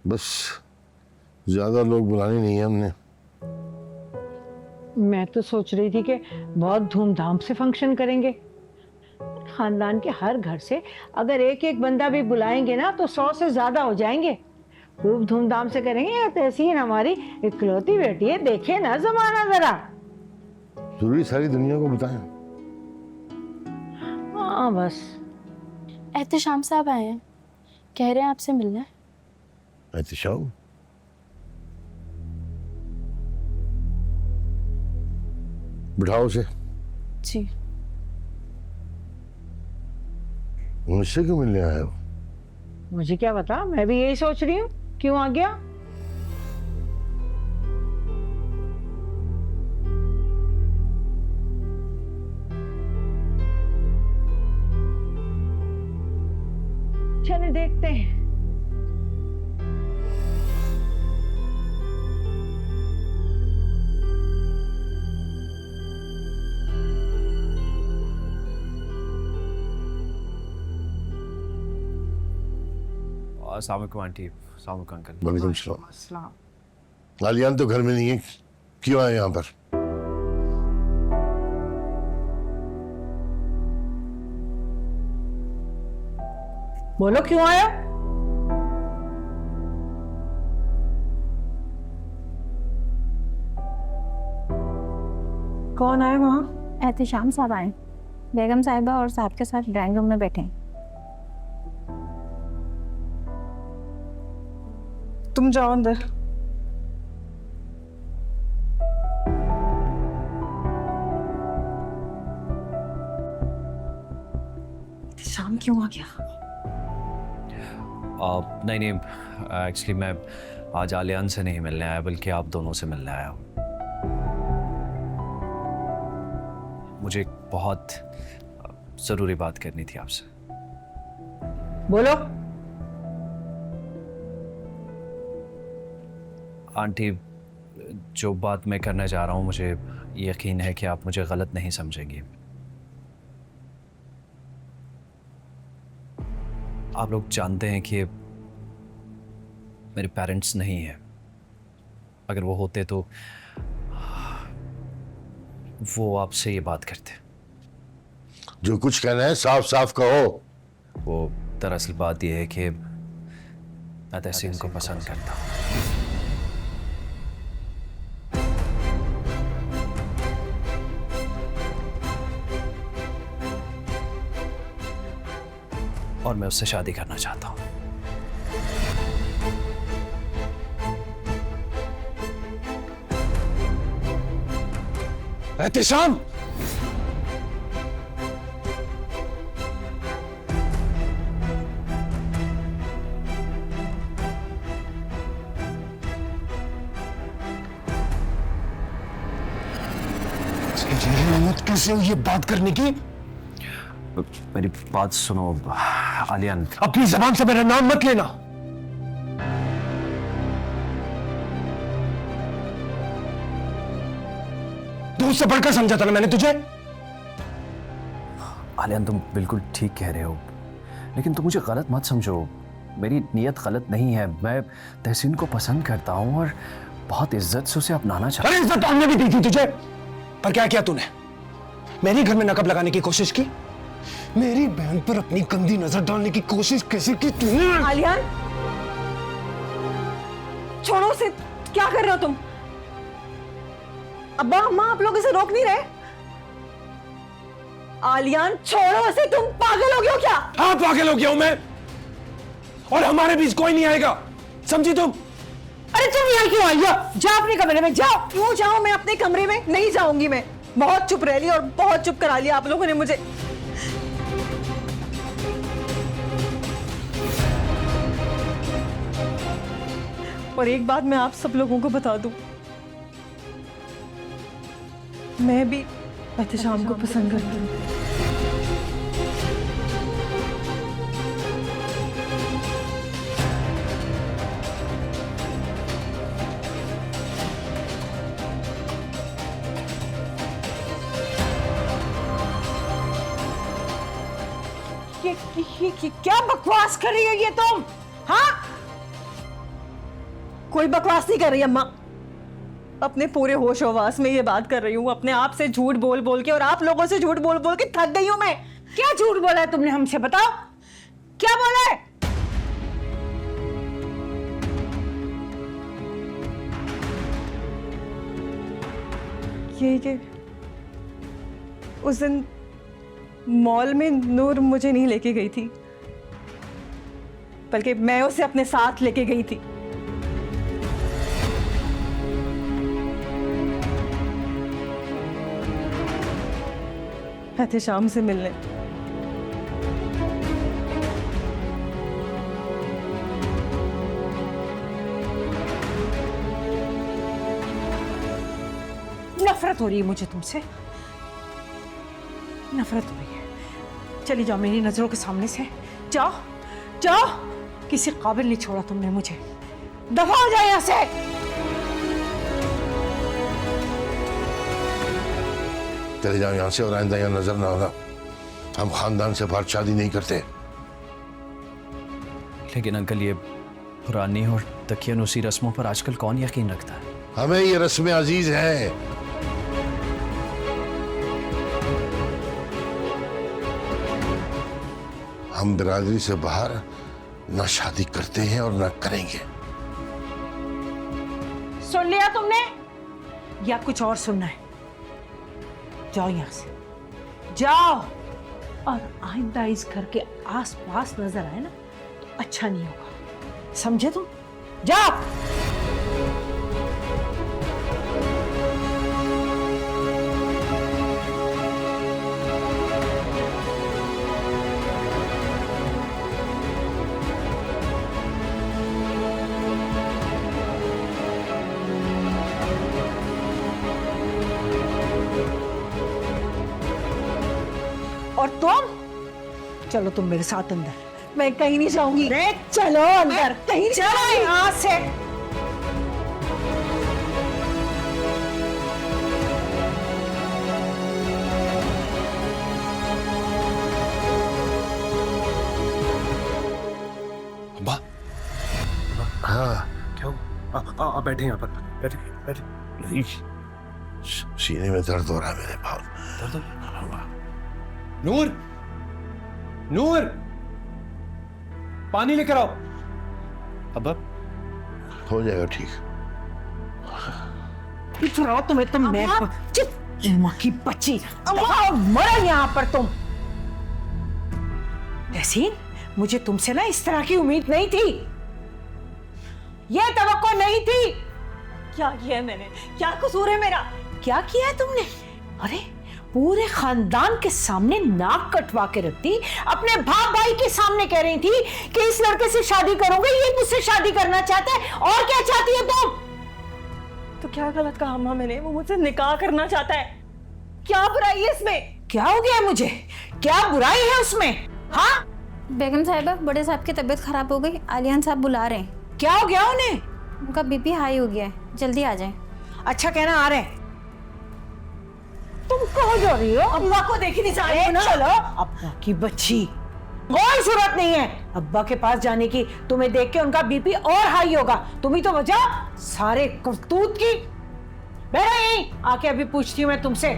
बस ज्यादा लोग बुलाने नहीं है हमने। मैं तो सोच रही थी कि बहुत धूमधाम से फंक्शन करेंगे। खानदान के हर घर से अगर एक एक बंदा भी बुलाएंगे ना तो 100 से ज्यादा हो जाएंगे। खूब धूमधाम से करेंगे। तहसीन हमारी इकलौती बेटी है, देखे ना जमाना जरा। जरूरी सारी दुनिया को बताएं। हाँ बस। एहतशाम साहब आए हैं, कह रहे हैं आपसे मिलना है। एहतशाम? बिठाओ उसे। जी। मुझसे क्यों मिलने आए हो? मुझे क्या पता, मैं भी यही सोच रही हूँ क्यों आ गया। चले देखते हैं। अस्सलाम वालेकुम आंटी, अस्सलाम वालेकुम अंकल। वालेकुम सलाम। आलियान तो घर में नहीं है, क्यों आए यहाँ पर? बोलो क्यों आया। कौन आया वहां? एहतशाम साहब आए, बेगम साहिबा और साहब के साथ ड्राइंग रूम में बैठे हैं। तुम जाओ अंदर। शाम क्यों आ गया? नहीं नहीं, एक्चुअली मैं आज आलियान से नहीं मिलने आया बल्कि आप दोनों से मिलने आया हूँ। मुझे एक बहुत ज़रूरी बात करनी थी आपसे। बोलो। आंटी, जो बात मैं करना चाह रहा हूँ मुझे यकीन है कि आप मुझे गलत नहीं समझेंगी। आप लोग जानते हैं कि मेरे पेरेंट्स नहीं हैं। अगर वो होते तो वो आपसे ये बात करते। जो कुछ कहना है साफ साफ कहो। वो दरअसल बात यह है कि मैं तहसीन को पसंद करता हूँ। और मैं उससे शादी करना चाहता हूँ। एहतशाम! हिम्मत कैसे हुई ये बात करने की? मेरी बात सुनो आलियान। अपनी जबान से मेरा नाम मत लेना। दोस्त से बढ़कर समझा था ना मैंने तुझे। आलियान, तुम बिल्कुल ठीक कह रहे हो, लेकिन तुम मुझे गलत मत समझो। मेरी नीयत गलत नहीं है। मैं तहसीन को पसंद करता हूँ और बहुत इज्जत से उसे अपनाना चाहता हूँ। अरे इज्जत हमने भी दी थी तुझे, पर क्या किया तूने? मेरे घर में नकब लगाने की कोशिश की, मेरी बहन पर अपनी गंदी नजर डालने की कोशिश कैसे की तूने? आलियान, छोड़ो उसे। क्या कर रहे हो तुम? अब्बा अम्मा आप लोग इसे रोक नहीं रहे? आलियान छोड़ो उसे, तुम पागल हो गए हो क्या? हाँ पागल हो गया हूं मैं, और हमारे बीच कोई नहीं आएगा, समझी तुम? अरे तुम यहाँ क्यों आई हो? जाओ अपने कमरे में जाओ। क्यों जाओ? मैं अपने कमरे में नहीं जाऊंगी। मैं बहुत चुप रह ली और बहुत चुप करा लिया आप लोगों ने मुझे। और एक बात मैं आप सब लोगों को बता दूं, मैं भी एहतशाम को पसंद करती हूँ। ये क्या बकवास कर रही हो ये तुम? हाँ, कोई बकवास नहीं कर रही अम्मा, अपने पूरे होश हवास में ये बात कर रही हूँ, अपने आप से झूठ बोल बोल के और आप लोगों से झूठ बोल बोल के थक गई हूँ मैं। क्या झूठ बोला है तुमने हमसे, बताओ क्या बोला है? ये उस दिन मॉल में नूर मुझे नहीं लेके गई थी, बल्कि मैं उसे अपने साथ लेके गई थी। एहतेशाम से मिलने। नफरत हो रही है मुझे तुमसे, नफरत हो रही है। चली जाओ मेरी नजरों के सामने से, जाओ जाओ, किसी काबिल नहीं छोड़ा तुमने मुझे, दफा हो जाए यहाँ से। चले जाओ यहाँ से और आइंदा यहाँ नजर ना आना। हम खानदान से बाहर शादी नहीं करते। लेकिन अंकल ये पुरानी और तकियानुसी रस्मों पर आजकल कौन यकीन रखता है? हमें ये रस्में अजीज हैं। हम बिरादरी से बाहर ना शादी करते हैं और ना करेंगे। सुन लिया तुमने या कुछ और सुनना है? जाओ यहाँ से, जाओ। और आइंदा इस घर के आसपास नजर आए ना तो अच्छा नहीं होगा, समझे तुम? जाओ। और तुम चलो, तुम मेरे साथ अंदर। मैं कहीं नहीं जाऊंगी। चलो अंदर, कहीं चलो यहाँ से। अब्बा, हाँ, क्या हो? आप बैठे यहाँ पर, बैठे बैठे। सीने में दर्द हो रहा है मेरे बहुत। नूर, नूर, पानी लेकर आओ। अब्बा हो जाएगा ठीक। इधर आओ, तुम्हें तो मैं चुप, माँ की बच्ची, मरा यहाँ पर तुम। तहसीन, मुझे तुमसे ना इस तरह की उम्मीद नहीं थी, ये तवक्को नहीं थी। क्या किया है मैंने? क्या कसूर है मेरा? क्या किया है तुमने? अरे पूरे खानदान के सामने नाक कटवा के रखती, अपने बाप भाई के सामने कह रही थी कि इस लड़के से शादी करोगे, ये मुझसे शादी करना चाहता है। और क्या चाहती है तुम? तो क्या गलत कहा अम्मा मैंने? वो मुझसे निकाह करना चाहता है। क्या बुराई है इसमें? क्या हो गया मुझे? क्या बुराई है उसमें? हाँ, बेगम साहिबा, बड़े साहब की तबीयत खराब हो गई, आलियान साहब बुला रहे हैं। क्या हो गया उन्हें? उनका बीपी हाई हो गया है, जल्दी आ जाएं। अच्छा कहना आ रहे हैं। तुम कहाँ जा रही हो? अम्मा को देख ही नहीं जा रही हो ना। चलो, अब्बा की बच्ची, कोई जरूरत नहीं है अब्बा के पास जाने की। तुम्हें देख के उनका बीपी और हाई होगा। तुम ही तो वजह सारे करतूत की। बैठो यहीं, आके अभी पूछती हूँ मैं तुमसे।